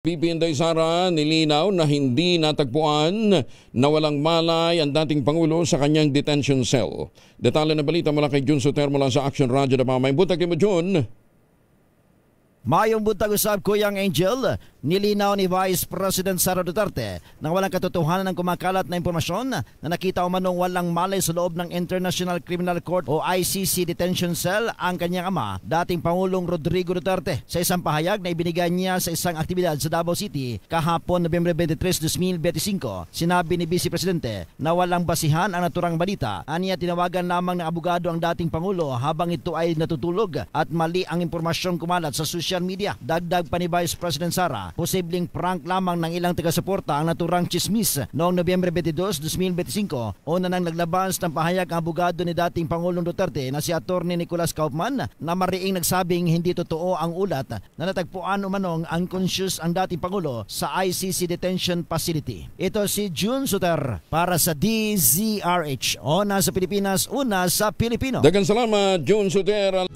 VP Inday Sara nilinaw na hindi natagpuan na walang malay ang dating Pangulo sa kanyang detention cell. Detalye na balita mula kay Jun Soter mula sa Action Radio na Mamay. Buntag mo, Jun. Mayong buntag usab Kuyang Angel, nilinaw ni Vice President Sara Duterte na walang katotohanan ng kumakalat na impormasyon na nakita umanong walang malay sa loob ng International Criminal Court o ICC detention cell ang kanyang ama, dating Pangulong Rodrigo Duterte. Sa isang pahayag na ibinigay niya sa isang aktibidad sa Davao City kahapon Nobyembre 23, 2025, sinabi ni Vice Presidente na walang basihan ang naturang balita. Aniya tinawagan lamang ng abogado ang dating Pangulo habang ito ay natutulog at mali ang impormasyong kumalat sa social media. Dagdag pa ni Vice President Sara, posibleng prank lamang ng ilang taga-suporta ang naturang chismis. Noong Nobyembre 22, 2025, una nang naglabas ng pahayag ang abogado ni dating Pangulong Duterte na si Attorney Nicolas Kaufman na mariing nagsabing hindi totoo ang ulat na natagpuan umanong unconscious ang dating Pangulo sa ICC detention facility. Ito si Jun Soter para sa DZRH. Una sa Pilipinas, una sa Pilipino. Daghang salamat, Jun Soter.